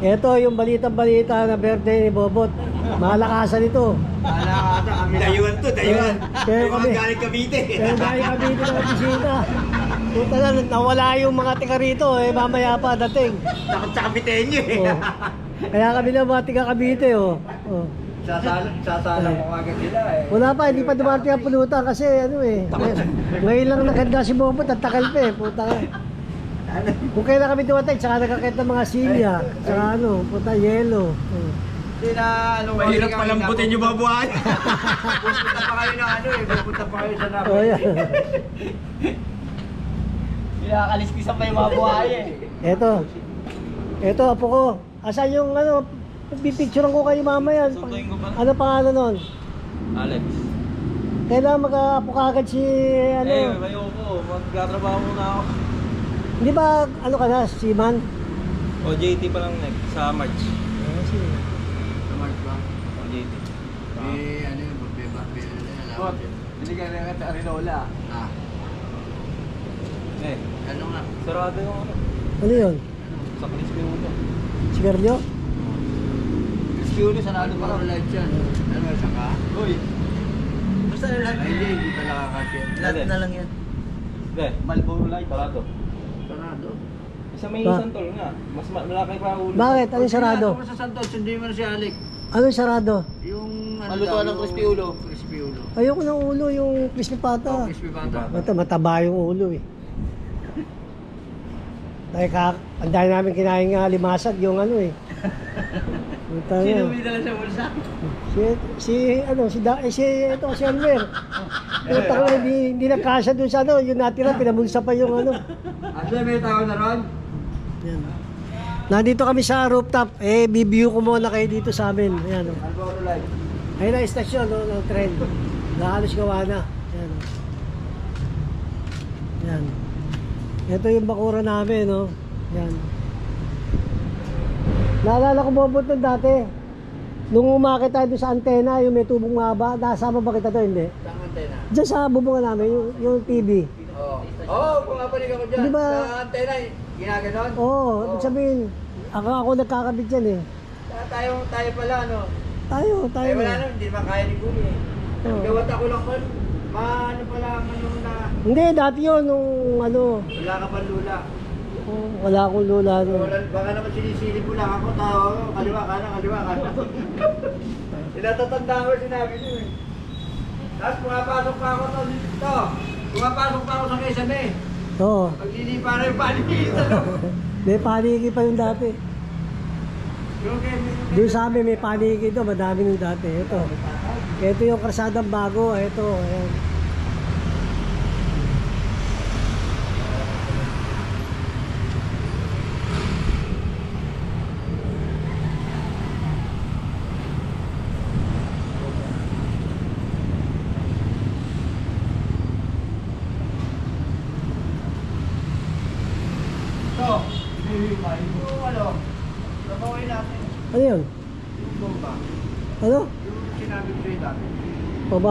Ito yung balita na birthday ni Bobot. Malakasan ito. Malakasan kami. Dayuan to, dayuan. Pero Yung kami, mga galing Cavite. pero dahil kami dito na bisita. Puta na, nawala yung mga tika rito eh, mamaya pa dating. Takot sa Caviteño eh. Oh. Kaya kami na mga tika Cavite oh. Oh. Sasala ko agad sila eh. Wala pa, hindi pa dumating ang pulutan kasi ano eh. Ngayon lang nakanda si Bobot at takal pa eh, puta ka. Kung kailan kami dumating, tsaka nagkakit ng mga silya, tsaka ano, puta yelo. Oh. Hindi na ano. Mahirap palambutin yung babuhay. Pupunta pa kayo na ano eh. Pupunta pa kayo sa namin. Oh, yeah. Pinakaliskisan pa yung babuhay eh. Eto apo ko. Asan yung ano, pipicturean ko kayo mamaya. Ano pangalan nun? Alex. Kailangan mag-apo ka agad si ano. Ayoko. Magtatrabaho muna ako. Hindi ba ano ka na, seaman? O, JT pa lang sa March. Sa March ba? O, JT. Eh, ano yun? Bot, binigyan na kita Arinola. Ah. Eh, Ano nga? sarado yung ano. Ano yun? Sa Crispy Ulo. Sigarilyo? Crispy Ulo, sarado pa lang. Light yan. Ano, saka? Uy. Basta na lang. Ay, hindi pa nakakasya. Lahat na lang yan. Hindi. Malboro Light. Sarado. Sarado. Sa may Ba? santol nga. Mas malaki pa ang ulo. Bakit? Ano yung sarado? Kung sa Santos, hindi mo na si Alec. Ano yung sarado? Yung ano Malutuan daw, ng yung crispy ulo. Crispy ulo. Ayoko ng ulo, yung crispy pata. Crispy pata. Mataba yung ulo eh. Dahil ang dahil namin kinain nga limasag yung ano eh. Sino may dala sa bulsa? Si Almer. Puta ko hindi nagkasya dun sa ano, yung natira, pinamulsa pa yung ano. Ate, may tao na ron? Yan. Nandito kami sa rooftop, bibigyo ko muna kayo dito sa amin. Ayan o. Malboro Light. Ayun na istasyon no, ng tren. Halos gawa na. Ayan o. Yan. Ito yung bakura namin, no? Yan. Naalala ko Bobot nun dati. Nung umakit tayo doon sa antena, yung may tubong mahaba, nasama ba kita to? Hindi. Saan antena? Diyan sa bubungan namin, yung TV. Oo. Oo, pumapalik ako dyan. Di ba? Sa antena, ginaganon? Oo, ibig sabihin, ako nagkakabit dyan eh. Tayo pala, no? Tayo. Ay, wala naman, hindi naman kaya ni Guli eh. Oo. Gawat ako lang pa, ano pala, manong na, Hindi, dati yun, nung ano, wala ka pa lula. wala akong lula. No. Baka naman sinisilip mo lang ako, tao ako, kaliwa kanan. Tinatatanda ko sinabi niyo eh. Tapos pumapasok pa ako dito. Pumapasok pa ako sa Quezon. Oo. Paglilipa na yung panikita, no? May paniki pa yung dati. Yung Doon sa amin may paniki doon, madami nung dati. Ito yung karsadang bago, ito. Ayan. ito, yung ano, gagawin natin. Ano yun? Yung bomba. Ano? Yung sinabi ko sa'yo dati. O ba?